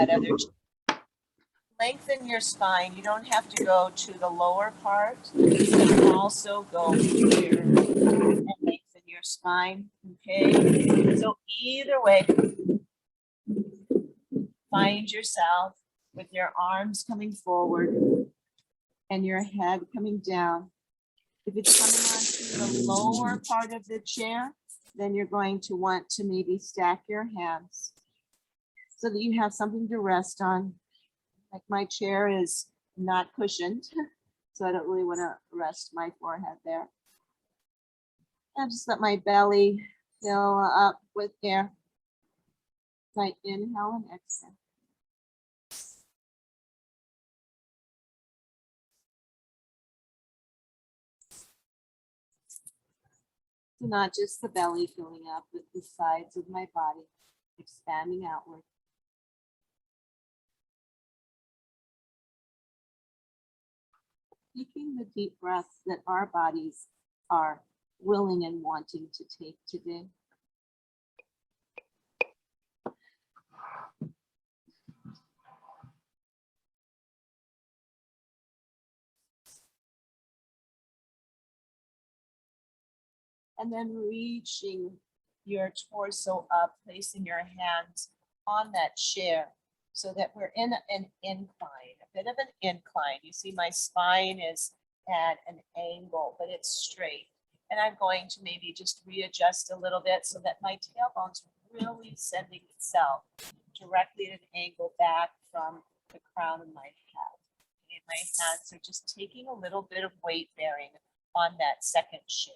that other chair. Lengthen your spine. You don't have to go to the lower part. You can also go here and lengthen your spine. Okay. So either way, find yourself with your arms coming forward and your head coming down. If it's coming onto the lower part of the chair, then you're going to want to maybe stack your hands so that you have something to rest on. Like my chair is not cushioned, so I don't really want to rest my forehead there. And just let my belly fill up with air. I inhale and exhale. So not just the belly filling up, but the sides of my body expanding outward. Taking the deep breaths that our bodies are willing and wanting to take today. And then reaching your torso up, placing your hands on that chair so that we're in an incline, a bit of an incline. You see my spine is at an angle, but it's straight. And I'm going to maybe just readjust a little bit so that my tailbone's really sending itself directly at an angle back from the crown of my head. Okay, my hands are just taking a little bit of weight bearing on that second chair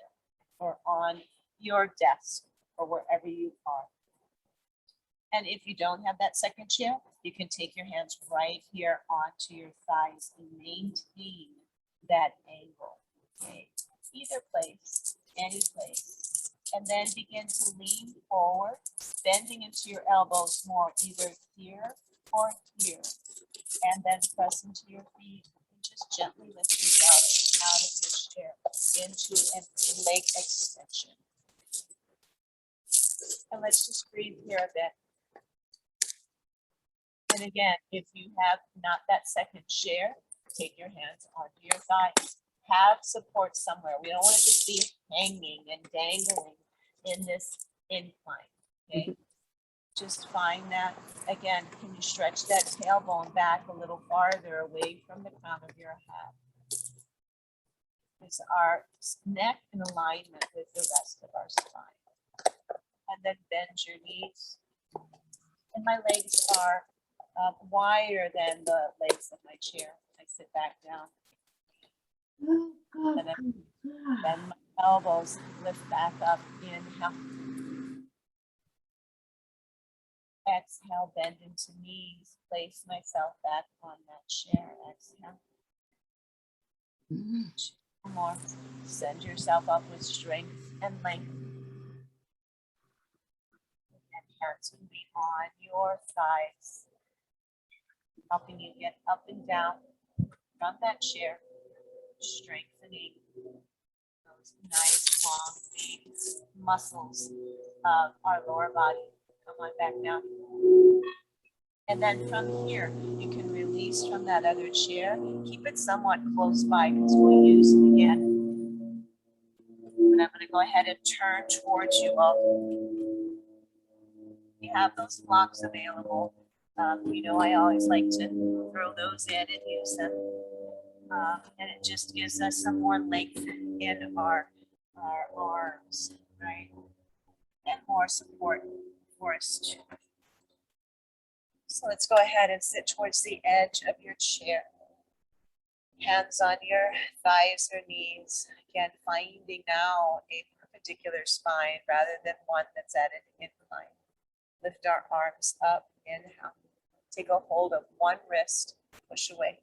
or on your desk or wherever you are. And if you don't have that second chair, you can take your hands right here onto your thighs and maintain that angle. Okay, either place, any place. And then begin to lean forward, bending into your elbows more, either here or here. And then press into your feet and just gently lift yourself out of your chair into a leg extension. And let's just breathe here a bit. And again, if you have not that second chair, take your hands onto your thighs. Have support somewhere. We don't want to just be hanging and dangling in this incline. Okay. Just find that. Again, can you stretch that tailbone back a little farther away from the crown of your head? Is our neck in alignment with the rest of our spine? And then bend your knees. And my legs are wider than the legs of my chair. I sit back down. And then bend my elbows, lift back up, inhale. Exhale, bend into knees, place myself back on that chair. Exhale. Two more. Send yourself up with strength and length. And hands can be on your thighs, helping you get up and down from that chair, strengthening those nice long big muscles of our lower body. Come on back down. And then from here, you can release from that other chair. Keep it somewhat close by because we'll use it again. And I'm going to go ahead and turn towards you all. You have those blocks available. You know, I always like to throw those in and use them. And it just gives us some more length in our arms, right? And more support for us too. So let's go ahead and sit towards the edge of your chair. Hands on your thighs or knees. Again, finding now a perpendicular spine rather than one that's at an incline. Lift our arms up, inhale. Take a hold of one wrist, push away.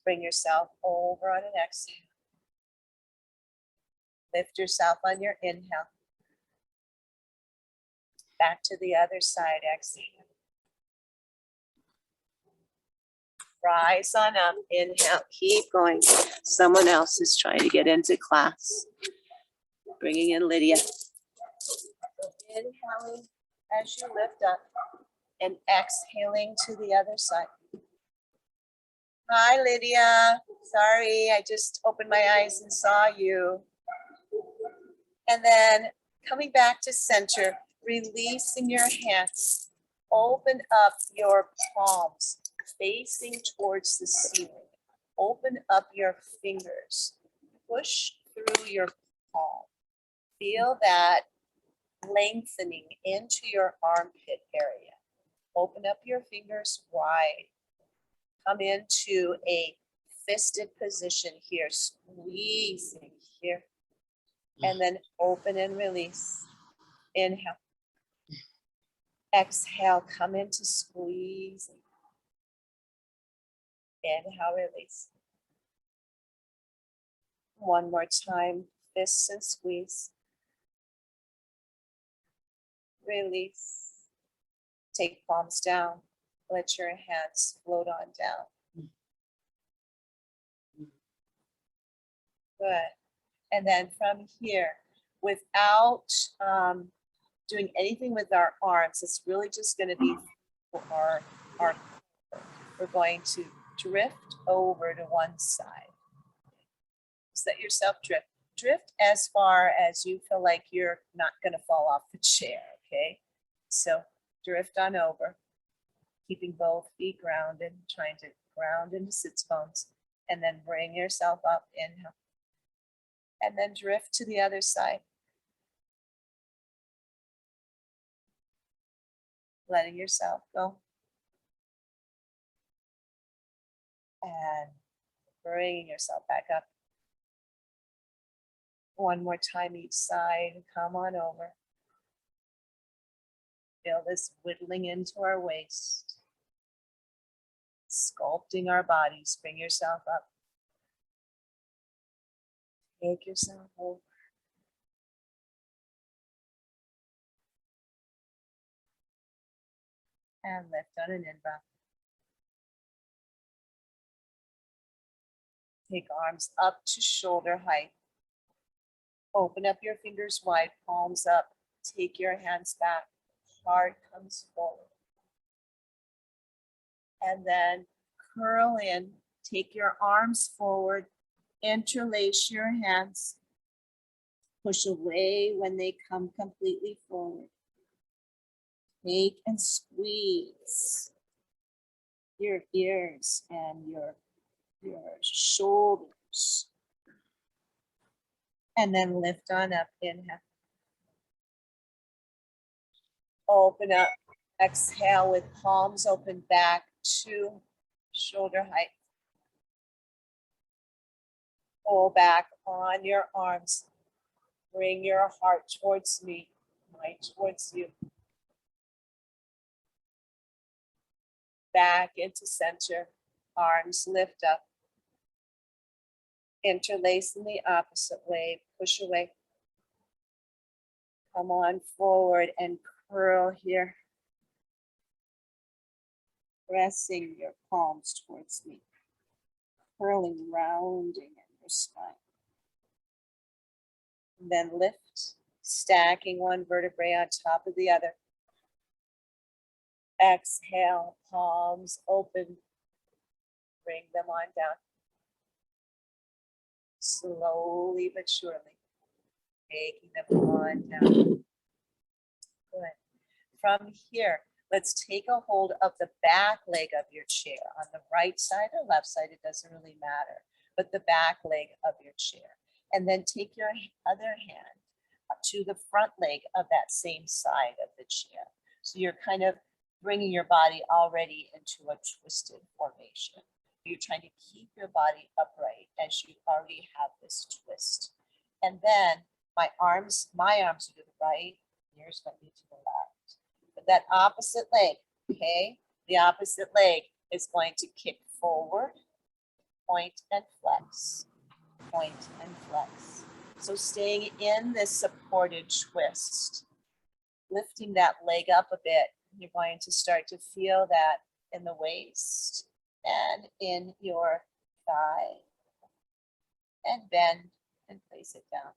Bring yourself over on an exhale. Lift yourself on your inhale. Back to the other side, exhale. Rise on up, inhale, keep going. Someone else is trying to get into class. Bringing in Lydia. So inhaling as you lift up. And exhaling to the other side. Hi, Lydia. Sorry, I just opened my eyes and saw you. And then coming back to center, releasing your hands. Open up your palms, facing towards the ceiling. Open up your fingers. Push through your palm. Feel that lengthening into your armpit area. Open up your fingers wide. Come into a fisted position here, squeezing here. And then open and release. Inhale. Exhale, come into squeezing. Inhale, release. One more time, fists and squeeze. Release. Take palms down. Let your hands float on down. Good. And then from here, without doing anything with our arms, it's really just going to be for our we're going to drift over to one side. Just let yourself drift. Drift as far as you feel like you're not going to fall off the chair, okay? So drift on over, keeping both feet grounded, trying to ground into sits bones, and then bring yourself up, inhale. And then drift to the other side. Letting yourself go. And bringing yourself back up. One more time each side. Come on over. Feel this whittling into our waist. Sculpting our bodies. Bring yourself up. Take yourself over. And lift on an in-breath. Take arms up to shoulder height. Open up your fingers wide, palms up. Take your hands back. Heart comes forward. And then curl in. Take your arms forward. Interlace your hands. Push away when they come completely forward. Take and squeeze your ears and your shoulders. And then lift on up, inhale. Open up, exhale with palms open back to shoulder height. Pull back on your arms. Bring your heart towards me, mind towards you. Back into center, arms lift up. Interlace in the opposite way, push away. Come on forward and curl here. Pressing your palms towards me. Curling, rounding in your spine. And then lift, stacking one vertebrae on top of the other. Exhale, palms open. Bring them on down. Slowly but surely, taking them on down. Good. From here, let's take a hold of the back leg of your chair. On the right side or left side, it doesn't really matter, but the back leg of your chair. And then take your other hand to the front leg of that same side of the chair. So you're kind of bringing your body already into a twisted formation. You're trying to keep your body upright as you already have this twist. And then my arms are to the right, yours might be to the left. But that opposite leg, okay? The opposite leg is going to kick forward, point and flex, point and flex. So staying in this supported twist, lifting that leg up a bit, you're going to start to feel that in the waist and in your thigh, and bend and place it down.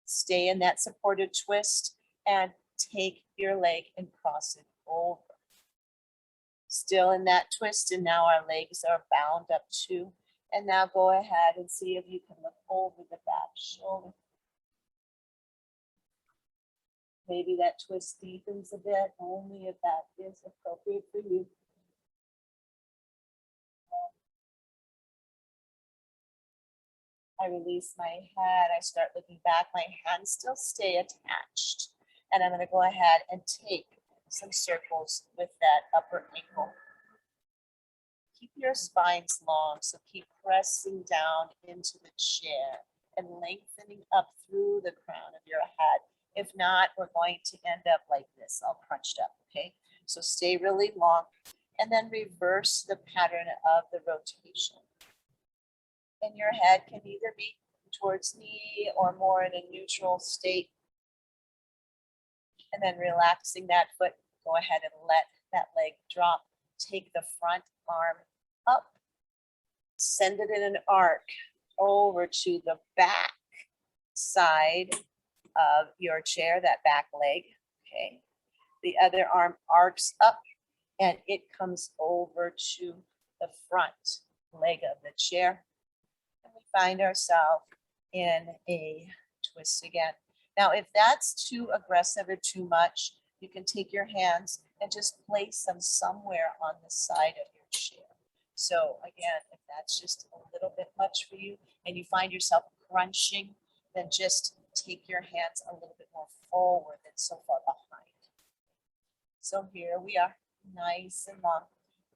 Stay in that supported twist and take your leg and cross it over. Still in that twist, and now our legs are bound up too. And now go ahead and see if you can look over the back shoulder. Maybe that twist deepens a bit, only if that is appropriate for you. I release my head, I start looking back, my hands still stay attached. And I'm going to go ahead and take some circles with that upper ankle. Keep your spines long, so keep pressing down into the chair and lengthening up through the crown of your head. If not, we're going to end up like this, all crunched up, okay? So stay really long and then reverse the pattern of the rotation. And your head can either be towards me or more in a neutral state. And then relaxing that foot, go ahead and let that leg drop. Take the front arm up, send it in an arc over to the back side of your chair, that back leg, okay? The other arm arcs up and it comes over to the front leg of the chair. And we find ourselves in a twist again. Now, if that's too aggressive or too much, you can take your hands and just place them somewhere on the side of your chair. So again, if that's just a little bit much for you and you find yourself crunching, then just take your hands a little bit more forward than so far behind. So here we are, nice and long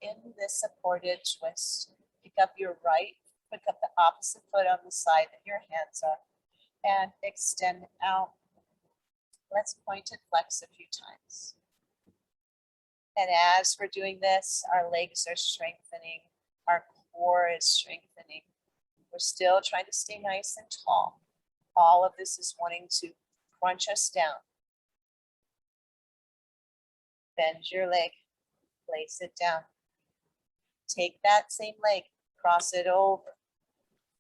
in this supported twist. Pick up your right, pick up the opposite foot on the side that your hands are, and extend out. Let's point and flex a few times. And as we're doing this, our legs are strengthening, our core is strengthening. We're still trying to stay nice and tall. All of this is wanting to crunch us down. Bend your leg, place it down. Take that same leg, cross it over.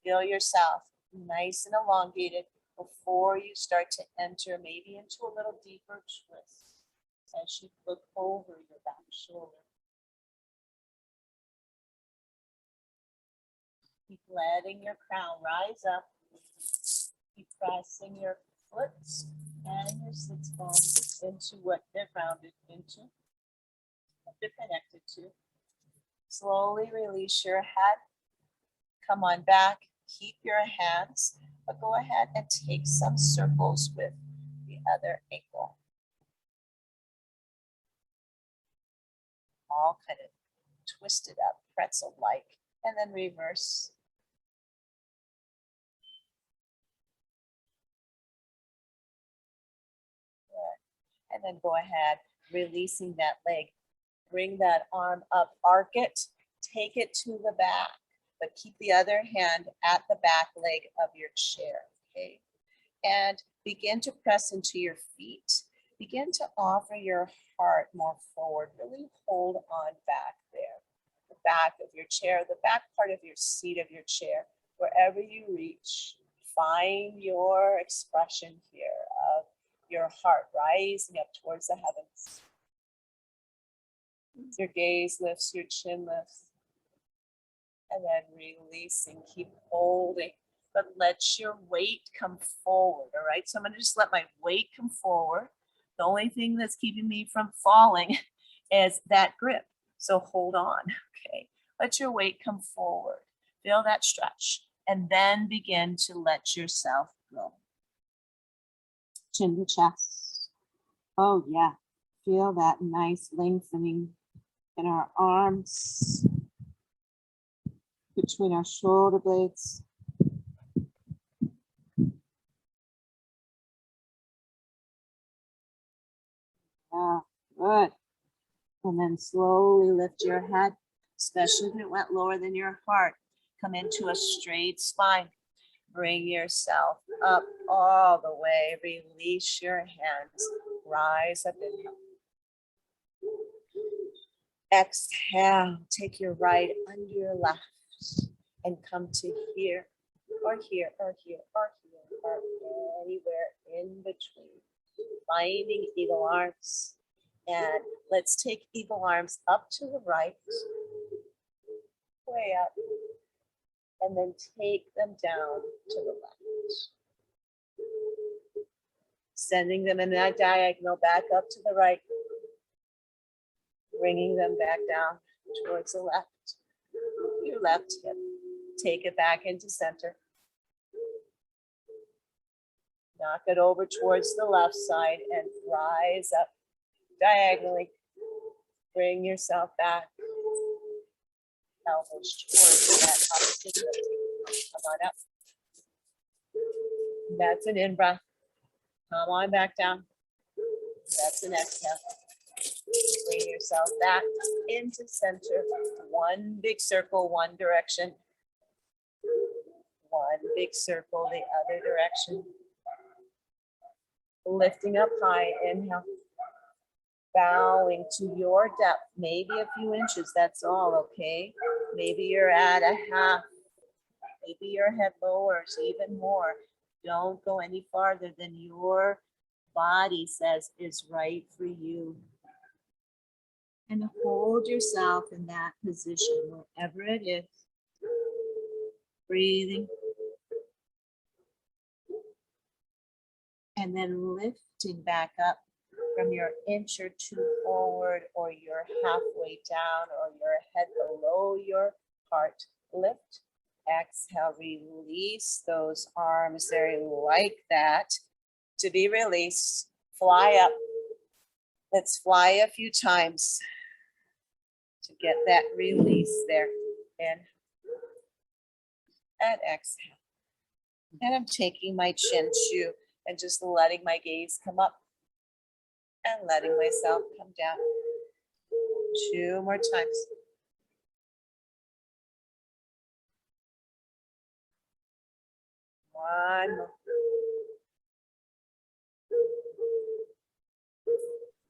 Feel yourself nice and elongated before you start to enter maybe into a little deeper twist as you look over your back shoulder. Keep letting your crown rise up. Keep pressing your foot and your sits bones into what they're grounded into, what they're connected to. Slowly release your head. Come on back. Keep your hands, but go ahead and take some circles with the other ankle. All kind of twisted up, pretzel-like, and then reverse. Good. And then go ahead, releasing that leg. Bring that arm up, arc it, take it to the back, but keep the other hand at the back leg of your chair, okay? And begin to press into your feet. Begin to offer your heart more forward. Really hold on back there. The back of your chair, the back part of your seat of your chair, wherever you reach. Find your expression here of your heart rising up towards the heavens. Your gaze lifts, your chin lifts. And then releasing, keep holding, but let your weight come forward, all right? So I'm gonna just let my weight come forward. The only thing that's keeping me from falling is that grip. So hold on, okay? Let your weight come forward. Feel that stretch, and then begin to let yourself go. Chin to chest. Oh yeah, feel that nice lengthening in our arms, between our shoulder blades. Yeah, good. And then slowly lift your head, especially if it went lower than your heart. Come into a straight spine. Bring yourself up all the way. Release your hands. Rise up, inhale. Exhale, take your right under your left and come to here or here or here or here or anywhere in between. Finding eagle arms. And let's take eagle arms up to the right, way up, and then take them down to the left. Sending them in that diagonal back up to the right, bringing them back down towards the left, your left hip. Take it back into center. Knock it over towards the left side and rise up diagonally. Bring yourself back. Elbows towards that opposite hip. Come on up. That's an in-breath. Come on back down. That's an exhale. Bring yourself back into center. One big circle, one direction. One big circle, the other direction. Lifting up high, inhale. Bowing to your depth, maybe a few inches, that's all, okay? Maybe you're at a half. Maybe your head lowers even more. Don't go any farther than your body says is right for you. And hold yourself in that position, wherever it is. Breathing. And then lifting back up from your inch or two forward, or your halfway down, or your head below your heart. Lift. Exhale, release those arms. They're like that. To be released, fly up. Let's fly a few times to get that release there. In and exhale. And I'm taking my chin to and just letting my gaze come up and letting myself come down. 2 more times. One more.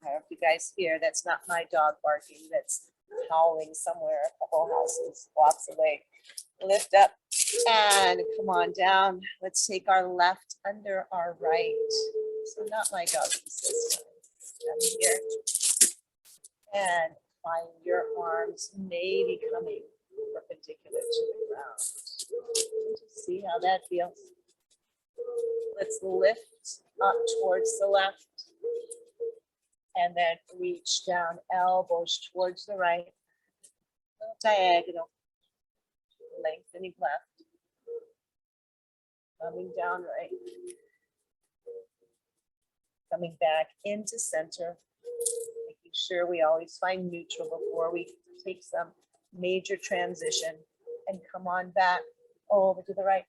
I hope you guys hear, that's not my dog barking, that's howling somewhere a couple houses, blocks away. Lift up and come on down. Let's take our left under our right. So not my dog this time. Down here. And find your arms maybe coming perpendicular to the ground. Just see how that feels. Let's lift up towards the left. And then reach down, elbows towards the right. Little diagonal. Lengthening left. Coming down right. Coming back into center. Making sure we always find neutral before we take some major transition. And come on back over to the right.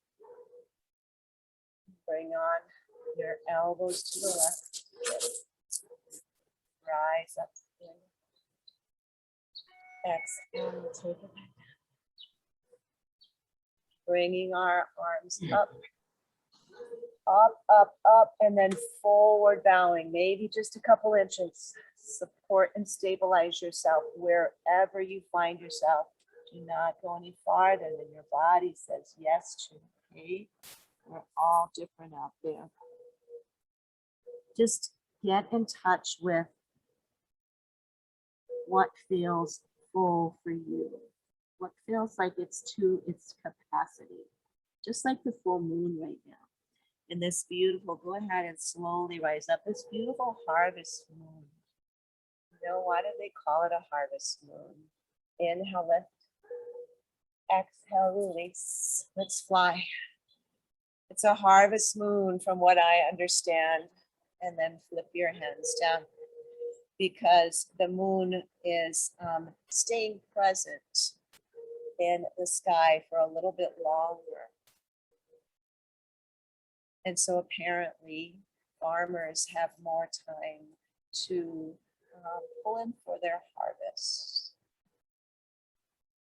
Bring on your elbows to the left. Rise up. Exhale, take it back down. Bringing our arms up, up, up, up, and then forward bowing, maybe just a couple inches. Support and stabilize yourself wherever you find yourself. Do not go any farther than your body says yes to, okay? We're all different out there. Just get in touch with what feels full for you, what feels like it's to its capacity, just like the full moon right now. And this beautiful, go ahead and slowly rise up, this beautiful harvest moon. You know, why do they call it a harvest moon? Inhale, lift. Exhale, release. Let's fly. It's a harvest moon from what I understand. And then flip your hands down, because the moon is staying present in the sky for a little bit longer. And so apparently farmers have more time to pull in for their harvest.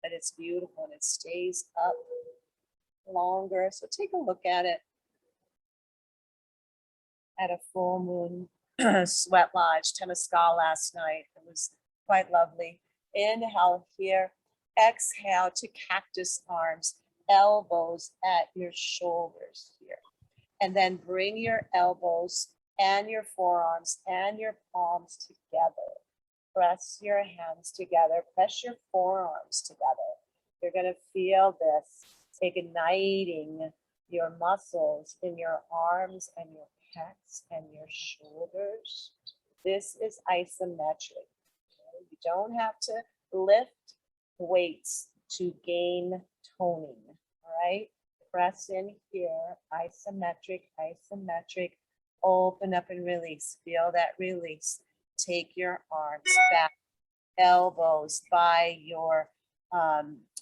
But it's beautiful and it stays up longer. So take a look at it at a full moon sweat lodge, Temescal last night. It was quite lovely. Inhale here, exhale to cactus arms, elbows at your shoulders here. And then bring your elbows and your forearms and your palms together. Press your hands together. Press your forearms together. You're going to feel this igniting your muscles in your arms and your pecs and your shoulders. This is isometric. You don't have to lift weights to gain toning. All right. Press in here. Isometric, isometric. Open up and release. Feel that release. Take your arms back, elbows by your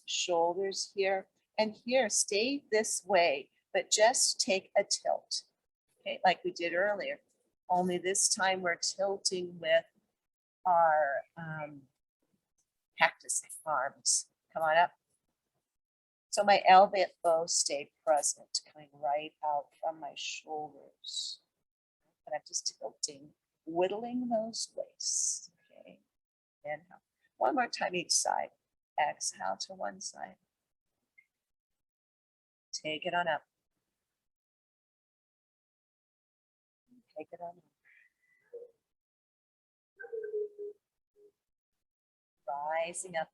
shoulders here. And here, stay this way, but just take a tilt, okay, like we did earlier. Only this time we're tilting with our cactus arms. Come on up. So my elbows stay present, coming right out from my shoulders. And I'm just tilting, whittling those waists. Okay. Inhale. One more time each side. Exhale to one side. Take it on up. Take it on up. Rising up.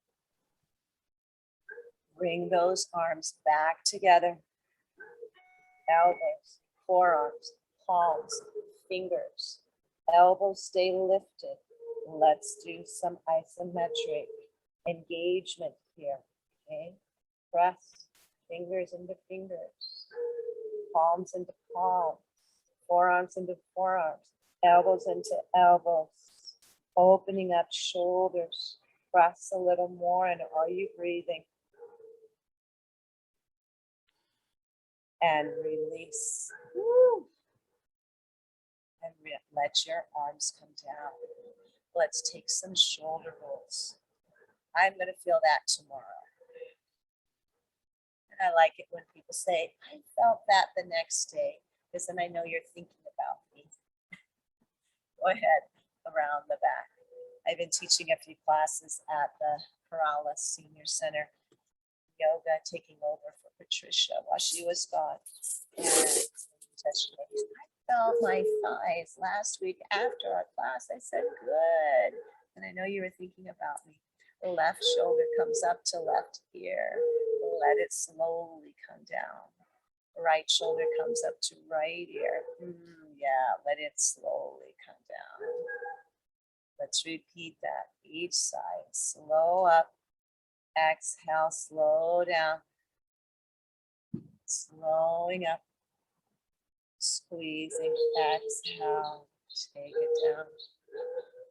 Bring those arms back together. Elbows, forearms, palms, fingers. Elbows stay lifted. Let's do some isometric engagement here. Okay. Press fingers into fingers. Palms into palms. Forearms into forearms. Elbows into elbows. Opening up shoulders. Press a little more. And are you breathing? And release. Woo. And let your arms come down. Let's take some shoulder rolls. I'm going to feel that tomorrow. And I like it when people say, I felt that the next day, because then I know you're thinking about me. Go ahead, around the back. I've been teaching a few classes at the Kerala Senior Center. Yoga taking over for Patricia while she was gone. And I felt my thighs last week after our class. I said, good. And I know you were thinking about me. The left shoulder comes up to left ear. Let it slowly come down. The right shoulder comes up to right ear. Yeah, let it slowly come down. Let's repeat that each side. Slow up. Exhale, slow down. Slowing up. Squeezing. Exhale. Take it down.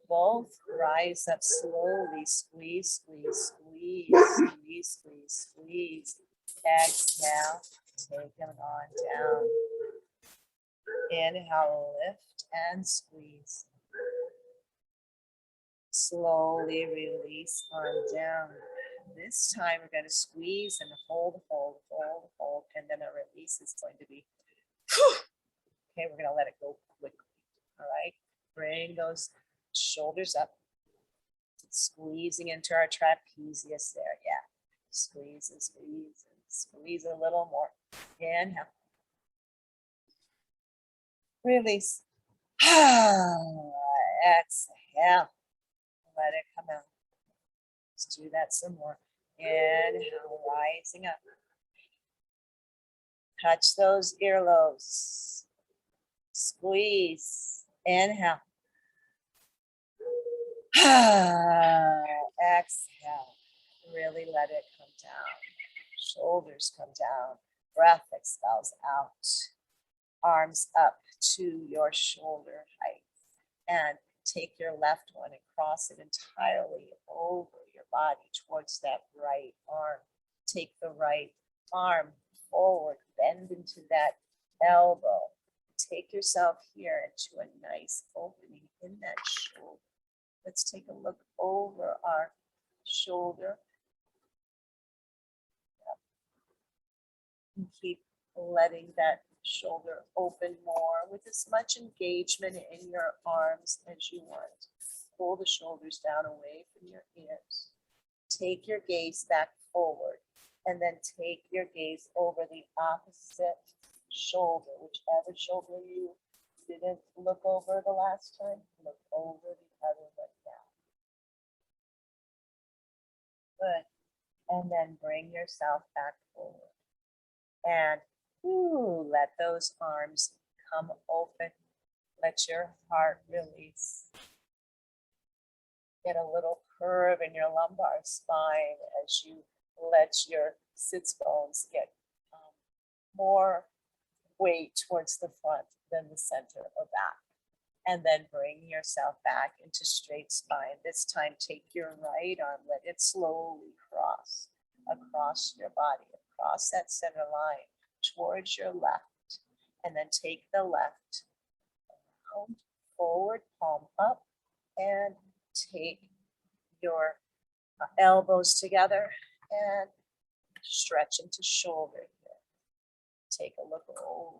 Both rise up slowly. Squeeze, squeeze, squeeze, squeeze, squeeze, squeeze. Exhale. Take them on down. Inhale, lift and squeeze. Slowly release on down. This time we're going to squeeze and hold, hold, hold, hold, and then our release is going to be, okay, we're going to let it go quickly. All right, bring those shoulders up, squeezing into our trapezius there. Yeah, squeeze and squeeze and squeeze a little more. Inhale. Release. Exhale. Let it come out. Let's do that some more. Inhale, rising up. Touch those earlobes. Squeeze. Inhale. Exhale. Really let it come down. Shoulders come down. Breath expels out. Arms up to your shoulder height. And take your left one and cross it entirely over your body towards that right arm. Take the right arm forward, bend into that elbow. Take yourself here into a nice opening in that shoulder. Let's take a look over our shoulder. And keep letting that shoulder open more with as much engagement in your arms as you want. Pull the shoulders down away from your ears. Take your gaze back forward and then take your gaze over the opposite shoulder, whichever shoulder you didn't look over the last time, look over the other one now. Good. And then bring yourself back forward. And let those arms come open. Let your heart release. Get a little curve in your lumbar spine as you let your sits bones get more weight towards the front than the center or back. And then bring yourself back into straight spine. This time, take your right arm, let it slowly cross across your body, across that center line towards your left. And then take the left around, forward, palm up, and take your elbows together and stretch into shoulder here. Take a look over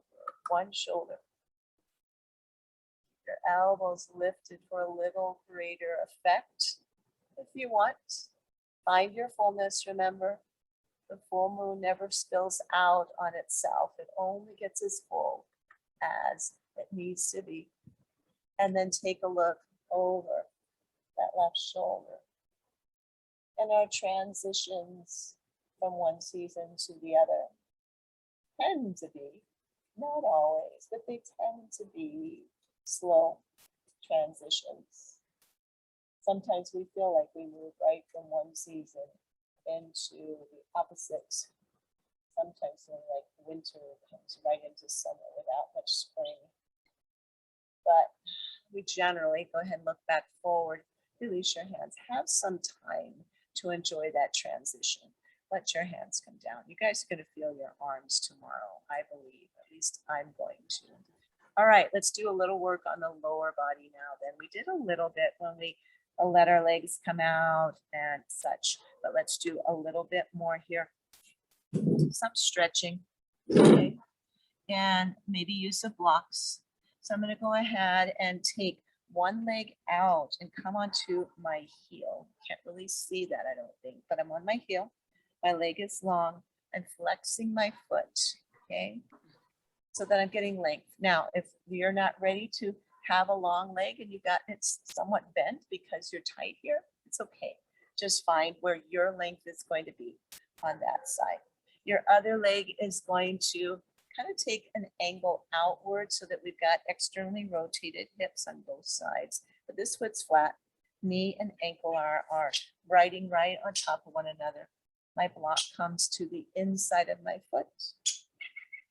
one shoulder. Your elbows lifted for a little greater effect. If you want, find your fullness. Remember, the full moon never spills out on itself. It only gets as full as it needs to be. And then take a look over that left shoulder. And our transitions from one season to the other tend to be, not always, but they tend to be slow transitions. Sometimes we feel like we move right from one season into the opposite. Sometimes like winter comes right into summer without much spring. But we generally go ahead and look back forward, release your hands, have some time to enjoy that transition. Let your hands come down. You guys are going to feel your arms tomorrow, I believe. At least I'm going to. All right, let's do a little work on the lower body now. Then we did a little bit when we let our legs come out and such, but let's do a little bit more here. Some stretching, okay, and maybe use of blocks. So I'm going to go ahead and take one leg out and come onto my heel. Can't really see that, I don't think, but I'm on my heel. My leg is long. I'm flexing my foot, okay, so that I'm getting length. Now, if you're not ready to have a long leg and you got it's somewhat bent because you're tight here, it's okay. Just find where your length is going to be on that side. Your other leg is going to kind of take an angle outward so that we've got externally rotated hips on both sides. But this foot's flat. Knee and ankle are riding right on top of one another. My block comes to the inside of my foot.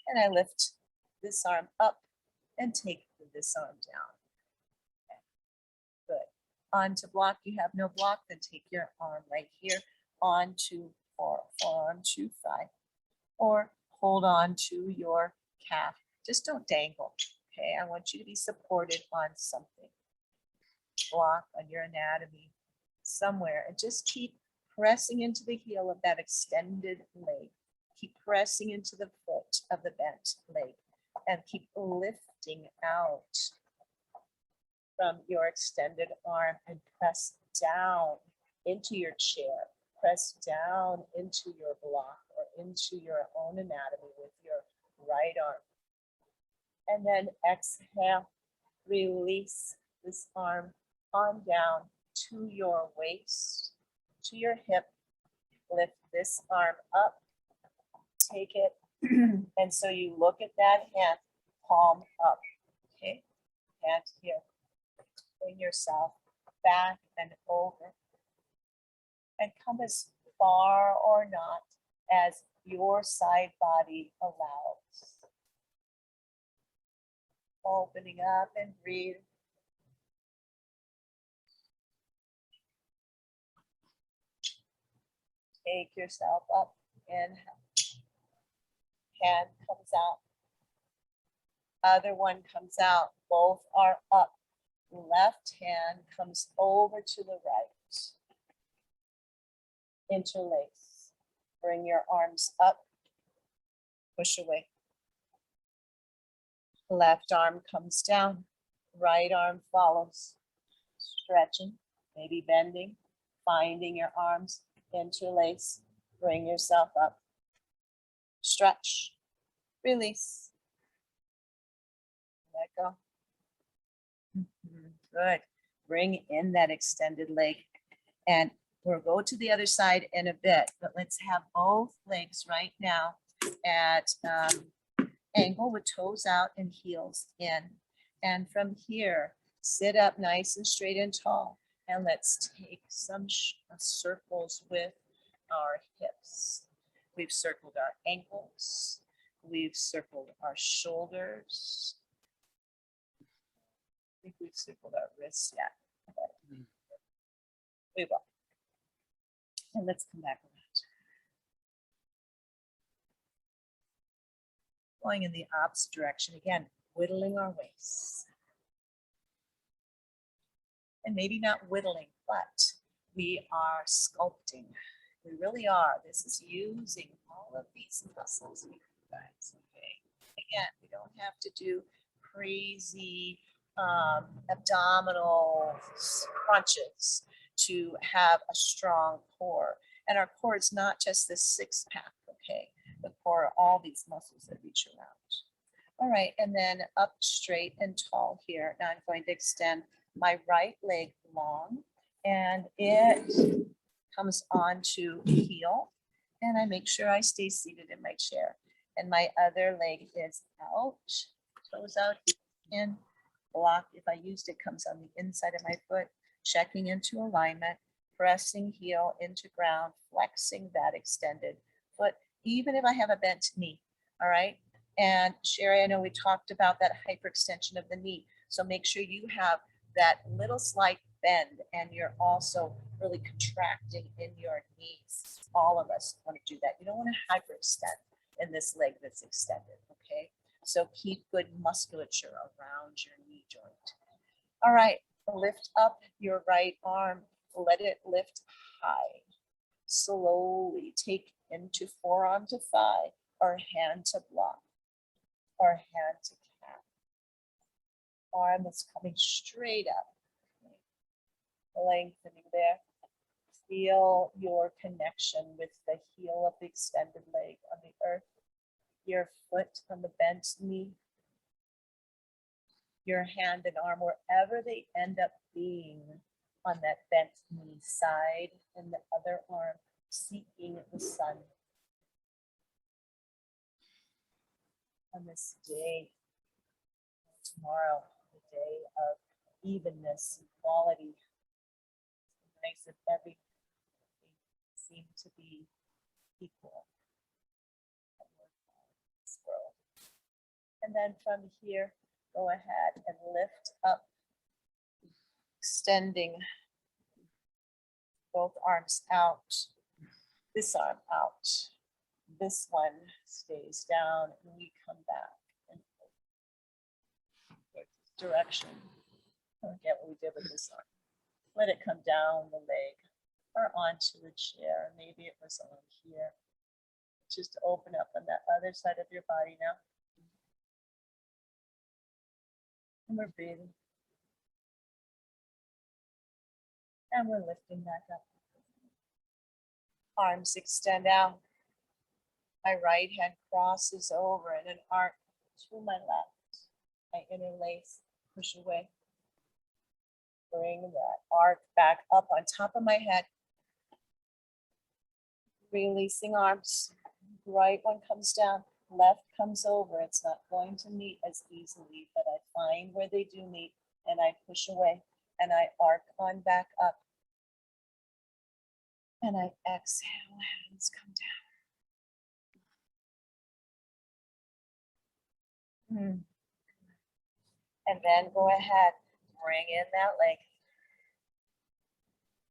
And I lift this arm up and take this arm down. Okay. Good. On to block. You have no block, then take your arm right here onto forearm to thigh. Or hold on to your calf. Just don't dangle, okay? I want you to be supported on something. Block on your anatomy somewhere and just keep pressing into the heel of that extended leg. Keep pressing into the foot of the bent leg and keep lifting out from your extended arm and press down into your chair. Press down into your block or into your own anatomy with your right arm. And then exhale, release this arm on down to your waist, to your hip. Lift this arm up, take it. And so you look at that hand, palm up, okay? Hand here. Bring yourself back and over. And come as far or not as your side body allows. Opening up and breathe. Take yourself up. Inhale. Hand comes out. Other one comes out. Both are up. Left hand comes over to the right. Interlace. Bring your arms up. Push away. Left arm comes down. Right arm follows. Stretching, maybe bending, finding your arms. Interlace. Bring yourself up. Stretch. Release. Let go. Good. Bring in that extended leg and We'll go to the other side in a bit, but let's have both legs right now at angle with toes out and heels in. And from here, sit up nice and straight and tall. And let's take some circles with our hips. We've circled our ankles. We've circled our shoulders. I think we've circled our wrists yet. Okay. We will. And let's come back around. Going in the opposite direction again, whittling our waist. And maybe not whittling, but we are sculpting. We really are. This is using all of these muscles, you guys. Okay. Again, we don't have to do crazy abdominal crunches to have a strong core. And our core is not just this six pack, okay? The core are all these muscles that reach around. All right, and then up straight and tall here. Now I'm going to extend my right leg long, and it comes onto heel, and I make sure I stay seated in my chair. And my other leg is out, toes out, in, block. If I used it, comes on the inside of my foot, checking into alignment, pressing heel into ground, flexing that extended foot, even if I have a bent knee, all right? And Sherry, I know we talked about that hyperextension of the knee. So make sure you have that little slight bend and you're also really contracting in your knees. All of us want to do that. You don't want to hyperextend in this leg that's extended, okay? So keep good musculature around your knee joint. All right, lift up your right arm. Let it lift high. Slowly take into forearm to thigh or hand to block or hand to calf. Arm is coming straight up. Lengthening there. Feel your connection with the heel of the extended leg on the earth. Your foot on the bent knee. Your hand and arm, wherever they end up being on that bent knee side, and the other arm seeking the sun. On this day, tomorrow, the day of evenness, equality, it's nice if everything seemed to be equal in this world. And then from here, go ahead and lift up, extending both arms out, this arm out, this one stays down, and we come back in direction. Forget what we did with this arm. Let it come down the leg or onto the chair. Maybe it was on here. Just open up on that other side of your body now. And we're breathing. And we're lifting back up. Arms extend out. My right hand crosses over in an arc to my left. I interlace, push away. Bring that arc back up on top of my head. Releasing arms. Right one comes down, left comes over. It's not going to meet as easily, but I find where they do meet and I push away and I arc on back up. And I exhale, hands come down. And then go ahead, bring in that leg.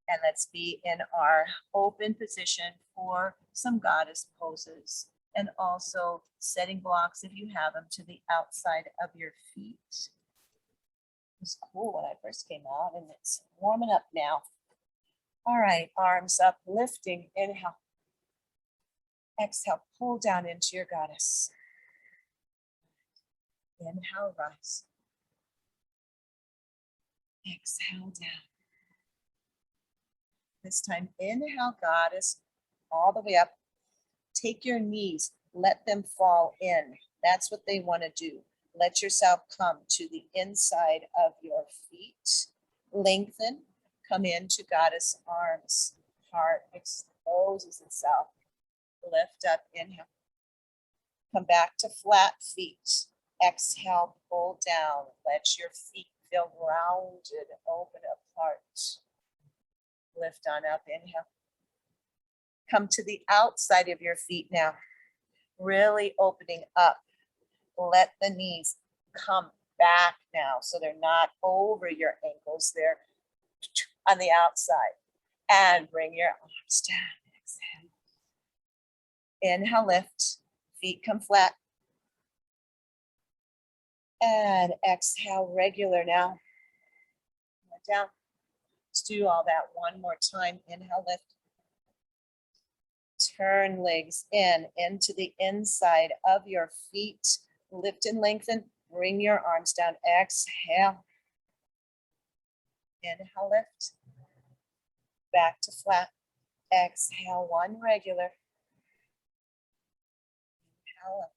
And let's be in our open position for some goddess poses. And also setting blocks, if you have them, to the outside of your feet. It was cool when I first came out and it's warming up now. All right, arms up, lifting, inhale. Exhale, pull down into your goddess. Inhale, rise. Exhale, down. This time, inhale, goddess, all the way up. Take your knees, let them fall in. That's what they want to do. Let yourself come to the inside of your feet. Lengthen, come into goddess arms. heart exposes itself. Lift up, inhale. Come back to flat feet. Exhale, pull down. Let your feet feel rounded, open apart. Lift on up, inhale. Come to the outside of your feet now. Really opening up. Let the knees come back now so they're not over your ankles. They're on the outside. And bring your arms down. Exhale. Inhale, lift. Feet come flat. And exhale, regular now. Down. Let's do all that one more time. Inhale, lift. Turn legs into the inside of your feet. Lift and lengthen. Bring your arms down. Exhale. Inhale, lift. Back to flat. Exhale, one regular. Inhale up.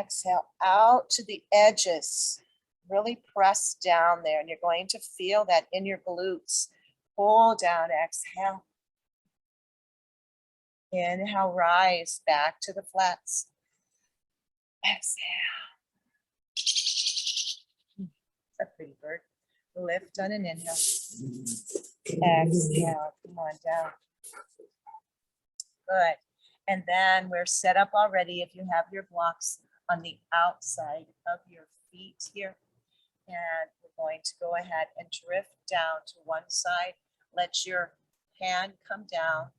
Exhale out to the edges. Really press down there, and you're going to feel that in your glutes. Pull down, exhale. Inhale, rise back to the flats. Exhale. That's a pretty bird. Lift on an inhale. Exhale, come on down. Good. And then we're set up already if you have your blocks on the outside of your feet here. And we're going to go ahead and drift down to one side. Let your hand come down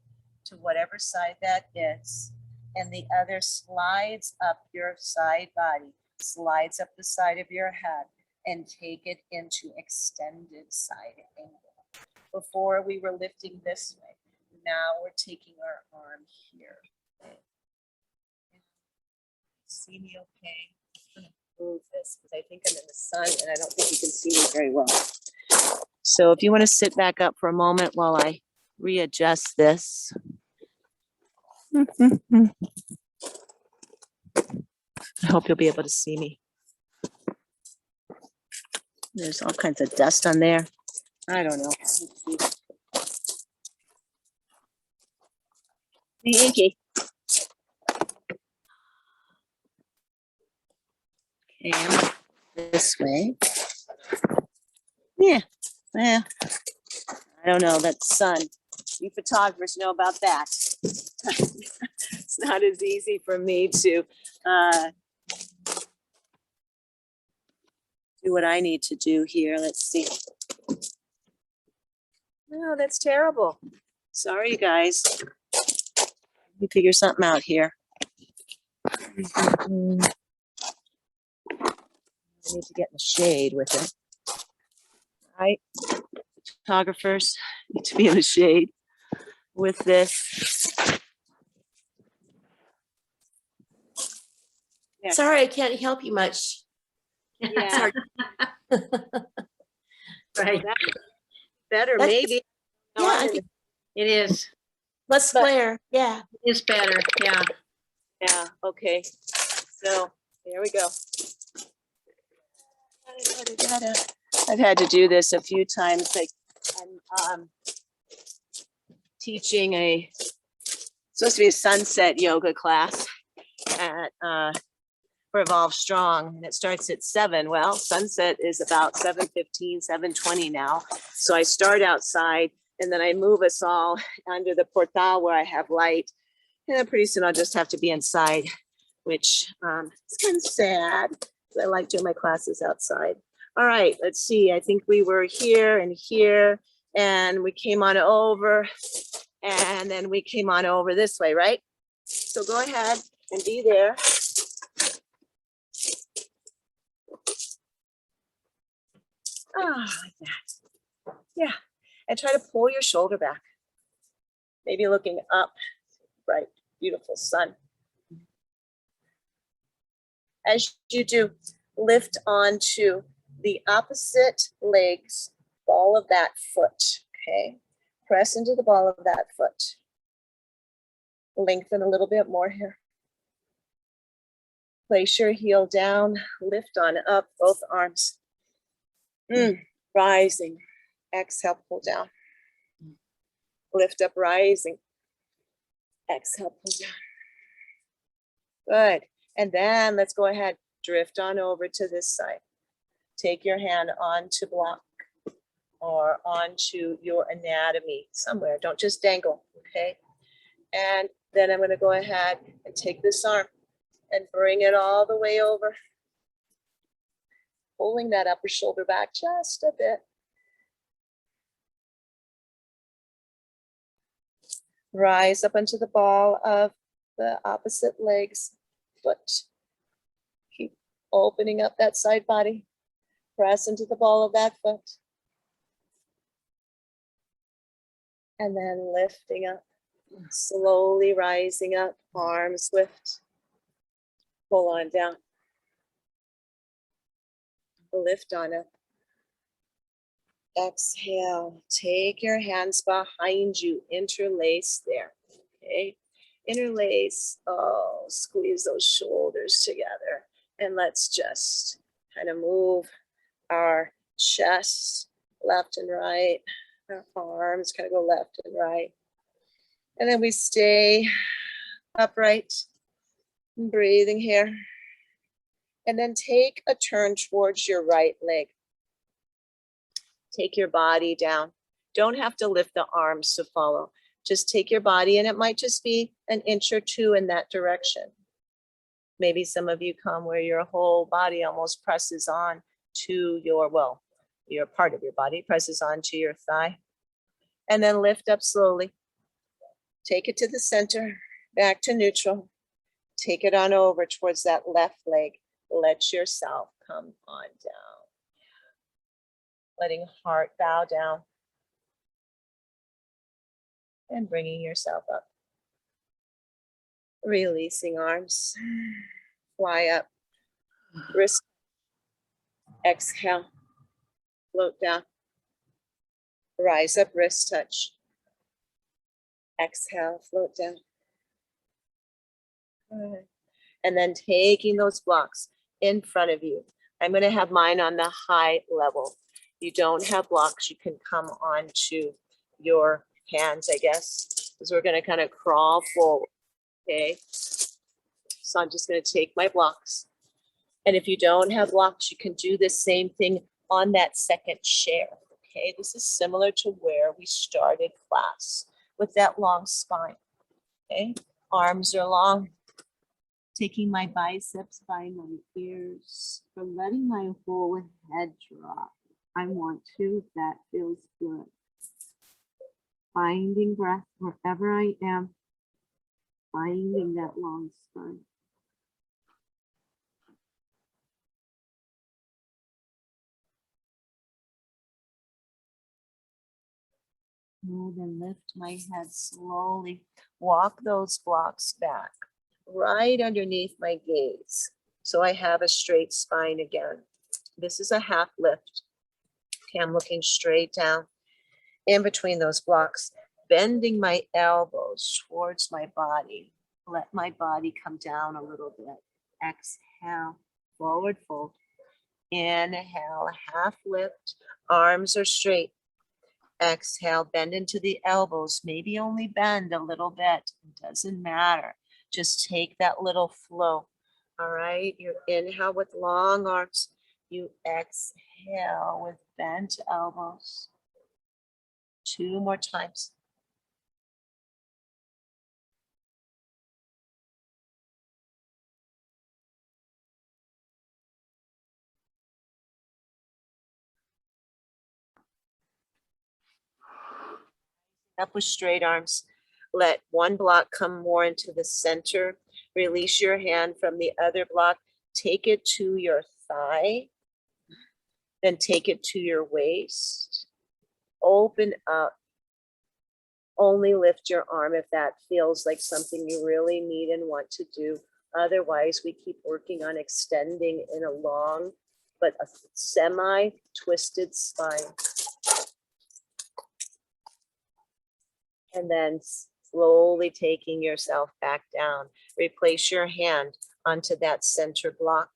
to whatever side that is. And the other slides up your side body, slides up the side of your head, and take it into extended side angle. Before we were lifting this way. Now we're taking our arm here. See me okay? I'm gonna move this because I think I'm in the sun and I don't think you can see me very well. So if you want to sit back up for a moment while I readjust this. I hope you'll be able to see me. There's all kinds of dust on there. I don't know. The Yankee. Okay, I'm this way. Yeah, well, I don't know, that's sun. You photographers know about that. It's not as easy for me to do what I need to do here. Let's see. No, that's terrible. Sorry, you guys. Let me figure something out here. I need to get in the shade with it. All right, photographers need to be in the shade with this. Yeah. Sorry, I can't help you much. Yeah. Right. Better, That's- maybe. No, yeah, I'm I in think It is. less glare. Yeah. It is better. Yeah. Yeah, okay. So there we go. I've had to do this a few times. Like I'm teaching supposed to be a sunset yoga class at Revolve Strong, and it starts at 7. Well, sunset is about 7:15, 7:20 now. So I start outside and then I move us all under the portal where I have light. And then pretty soon I'll just have to be inside, which is kind of sad. I like doing my classes outside. All right, let's see. I think we were here and here, and we came on over, and then we came on over this way, right? So go ahead and be there. Like that. Yeah, and try to pull your shoulder back. Maybe looking up, bright, beautiful sun. As you do, lift onto the opposite legs, ball of that foot, okay? Press into the ball of that foot. Lengthen a little bit more here. Place your heel down, lift on up, both arms. Rising, exhale, pull down. Lift up, rising. Exhale, pull down. Good. And then let's go ahead, drift on over to this side. Take your hand onto block or onto your anatomy somewhere. Don't just dangle, okay? And then I'm gonna go ahead and take this arm and bring it all the way over. Pulling that upper shoulder back just a bit. Rise up into the ball of the opposite leg's foot. Keep opening up that side body. Press into the ball of that foot. And then lifting up, slowly rising up, arms lift. Pull on down. Lift on up. Exhale, take your hands behind you, interlace there, okay? Interlace, oh, squeeze those shoulders together. And let's just kind of move our chest left and right. Our arms kind of go left and right. And then we stay upright, breathing here. And then take a turn towards your right leg. Take your body down. Don't have to lift the arms to follow. Just take your body, and it might just be an inch or two in that direction. Maybe some of you come where your whole body almost presses on to your, well, your part of your body presses onto your thigh. And then lift up slowly. Take it to the center, back to neutral. Take it on over towards that left leg. Let yourself come on down. Letting heart bow down. And bringing yourself up. Releasing arms. Fly up. Wrist. Exhale. Float down. Rise up, wrist touch. Exhale, float down. Good. And then taking those blocks in front of you. I'm going to have mine on the high level. You don't have blocks, you can come onto your hands, I guess, because we're going to kind of crawl forward. Okay. So I'm just going to take my blocks. And if you don't have blocks, you can do the same thing on that second chair. Okay, this is similar to where we started class with that long spine. Okay, arms are long. Taking my biceps by my ears, or letting my whole head drop. I want to, if that feels good. Finding breath wherever I am. Finding that long spine. And then lift my head slowly. Walk those blocks back right underneath my gaze. So I have a straight spine again. This is a half lift. Okay, I'm looking straight down in between those blocks, bending my elbows towards my body. Let my body come down a little bit. Exhale, forward fold. Inhale, half lift. Arms are straight. Exhale, bend into the elbows, maybe only bend a little bit, it doesn't matter. Just take that little flow, all right? You inhale with long arms, you exhale with bent elbows. 2 more times. Up with straight arms. Let one block come more into the center. Release your hand from the other block. Take it to your thigh. Then take it to your waist. Open up. Only lift your arm if that feels like something you really need and want to do. Otherwise, we keep working on extending in a long, but a semi-twisted spine. And then slowly taking yourself back down. Replace your hand onto that center block.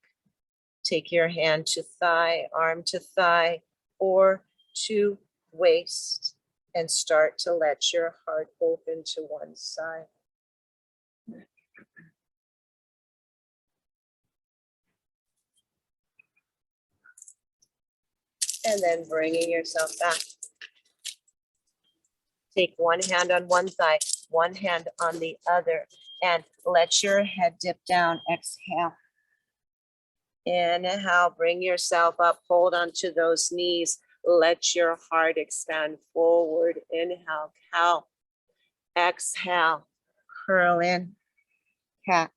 Take your hand to thigh, arm to thigh, or to waist. and start to let your heart open to one side. And then bringing yourself back. Take one hand on one thigh, one hand on the other, and let your head dip down. Exhale. Inhale, bring yourself up, hold onto those knees. Let your heart expand forward. Inhale, cow. Exhale, curl in, cat.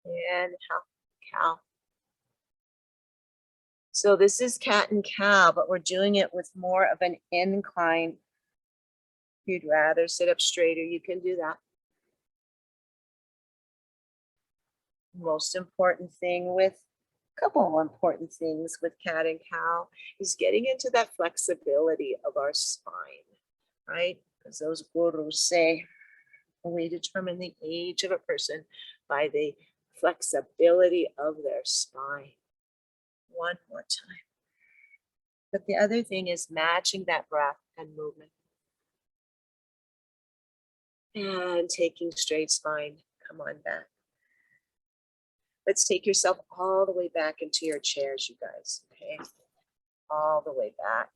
Inhale, cow. So this is cat and cow, but we're doing it with more of an incline. If you'd rather sit up straighter, you can do that. Most important thing with, a couple of important things with cat and cow is getting into that flexibility of our spine, right? As those gurus say, we determine the age of a person by the flexibility of their spine. One more time. But the other thing is matching that breath and movement. And taking straight spine, come on back. Let's take yourself all the way back into your chairs, you guys, okay? All the way back.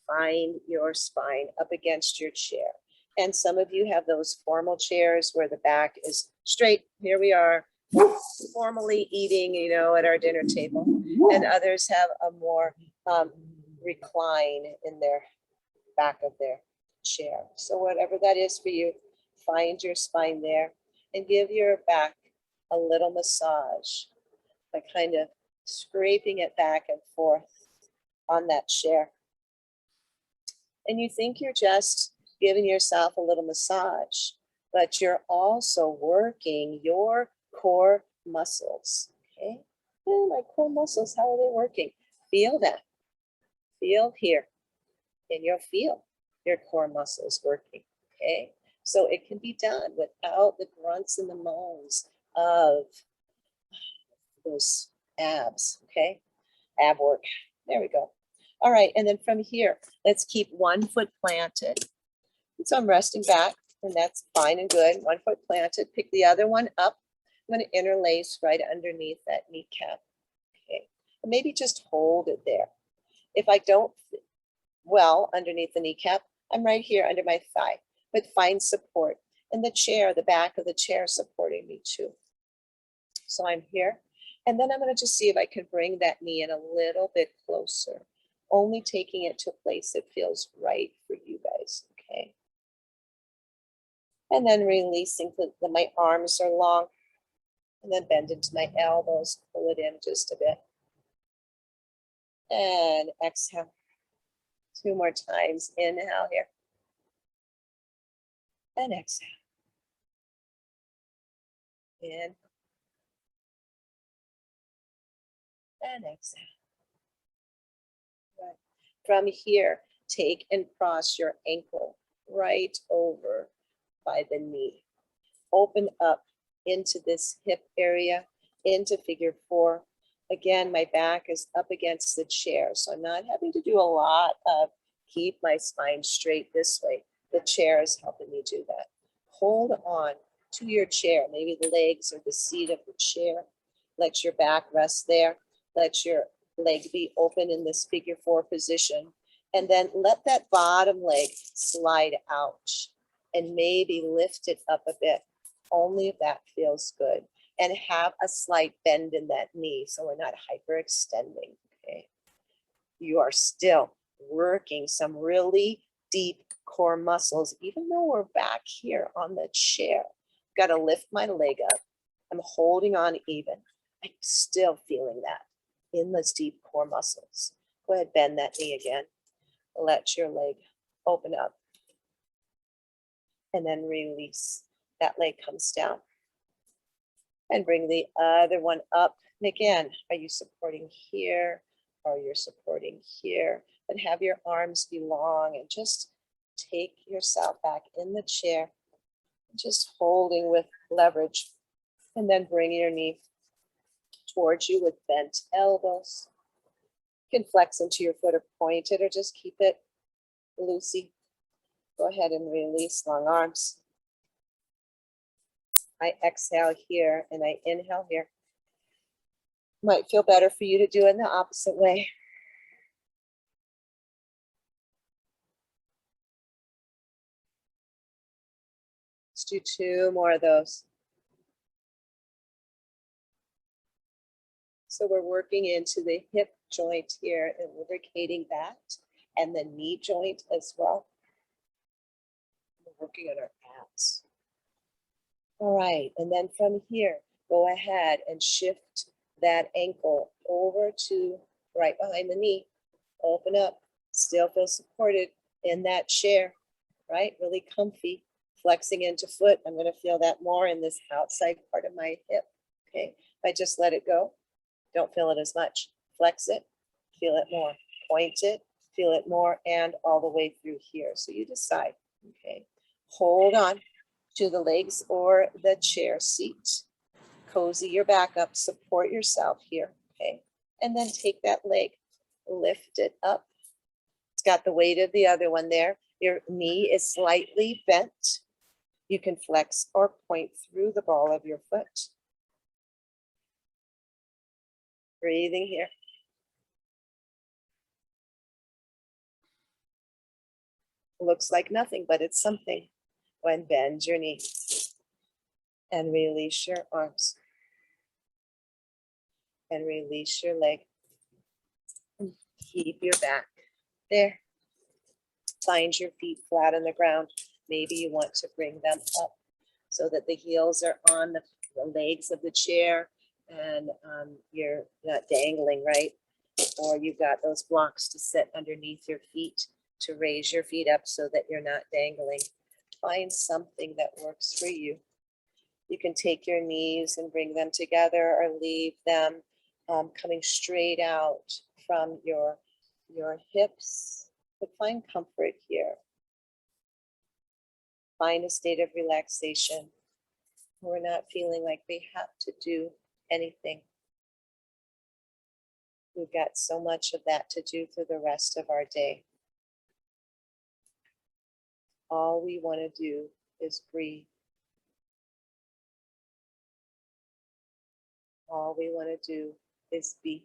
Find your spine up against your chair. And some of you have those formal chairs where the back is straight. Here we are, formally eating, you know, at our dinner table. And others have a more recline in their back of their chair. So whatever that is for you, find your spine there and give your back a little massage by kind of scraping it back and forth on that chair. And you think you're just giving yourself a little massage, but you're also working your core muscles, okay? Oh, my core muscles, how are they working? Feel that. Feel here, and you'll feel your core muscles working, okay? So it can be done without the grunts and the moans of those abs, okay? Ab work, there we go. All right, and then from here, let's keep one foot planted. And so I'm resting back, and that's fine and good. One foot planted, pick the other one up. I'm gonna interlace right underneath that kneecap, okay? And maybe just hold it there. If I don't, well, underneath the kneecap, I'm right here under my thigh, but find support. And the chair, the back of the chair supporting me too. So I'm here. And then I'm gonna just see if I can bring that knee in a little bit closer, only taking it to a place that feels right for you guys, okay? And then releasing my arms are long, and then bend into my elbows, pull it in just a bit. And exhale. 2 more times. Inhale here. And exhale. In. And exhale. Right. From here, take and cross your ankle right over by the knee. Open up into this hip area, into figure 4. Again, my back is up against the chair, so I'm not having to do a lot of keep my spine straight this way. The chair is helping me do that. Hold on to your chair, maybe the legs or the seat of the chair. Let your back rest there. Let your leg be open in this figure 4 position. And then let that bottom leg slide out and maybe lift it up a bit, only if that feels good. And have a slight bend in that knee so we're not hyperextending, okay? You are still working some really deep core muscles, even though we're back here on the chair. Got to lift my leg up. I'm holding on even. I'm still feeling that in those deep core muscles. Go ahead, bend that knee again. Let your leg open up. And then release. That leg comes down. And bring the other one up. And again, are you supporting here or you're supporting here? But have your arms be long and just take yourself back in the chair. Just holding with leverage. And then bring your knee towards you with bent elbows. You can flex into your foot or point it or just keep it Lucy, go ahead and release long arms. I exhale here and I inhale here. Might feel better for you to do it in the opposite way. Let's do 2 more of those. So we're working into the hip joint here and lubricating that, and the knee joint as well. We're working on our abs. All right, and then from here, go ahead and shift that ankle over to right behind the knee. Open up, still feel supported in that chair, right? Really comfy, flexing into foot. I'm gonna feel that more in this outside part of my hip, okay? If I just let it go, don't feel it as much. Flex it, feel it more. Point it, feel it more, and all the way through here. So you decide, okay? Hold on to the legs or the chair seat. Cozy your back up, support yourself here, okay? And then take that leg, lift it up. It's got the weight of the other one there. Your knee is slightly bent. You can flex or point through the ball of your foot. Breathing here. Looks like nothing, but it's something. When bend your knee and release your arms and release your leg. Keep your back there. Find your feet flat on the ground. Maybe you want to bring them up so that the heels are on the legs of the chair and you're not dangling, right? Or you've got those blocks to sit underneath your feet to raise your feet up so that you're not dangling. Find something that works for you. You can take your knees and bring them together or leave them coming straight out from your hips, but find comfort here. Find a state of relaxation. We're not feeling like we have to do anything. We've got so much of that to do for the rest of our day. All we want to do is breathe. All we want to do is be.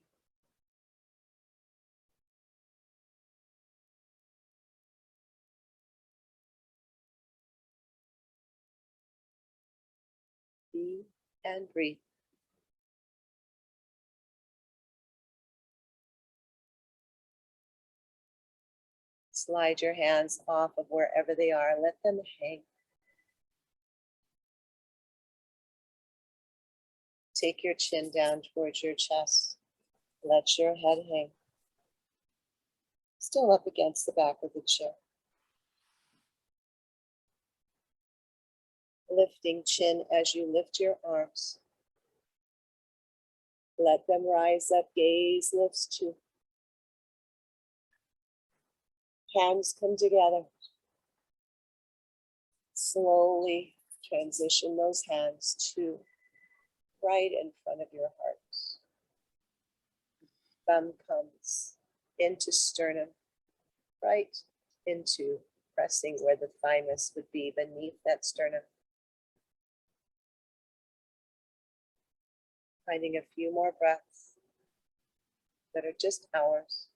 Be and breathe. Slide your hands off of wherever they are. Let them hang. Take your chin down towards your chest. Let your head hang. Still up against the back of the chair. Lifting chin as you lift your arms. Let them rise up. Gaze lifts too. Hands come together. Slowly transition those hands to right in front of your heart. Thumb comes into sternum, right into pressing where the thymus would be beneath that sternum. Finding a few more breaths that are just ours.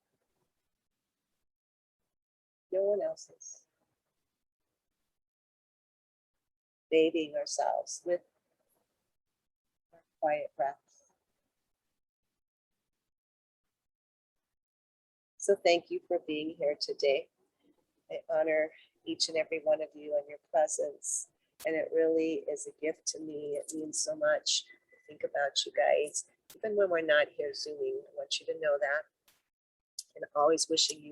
No one else's. Bathing ourselves with our quiet breaths. So thank you for being here today. I honor each and every one of you and your presence. And it really is a gift to me. It means so much to think about you guys. Even when we're not here Zooming, I want you to know that. And always wishing you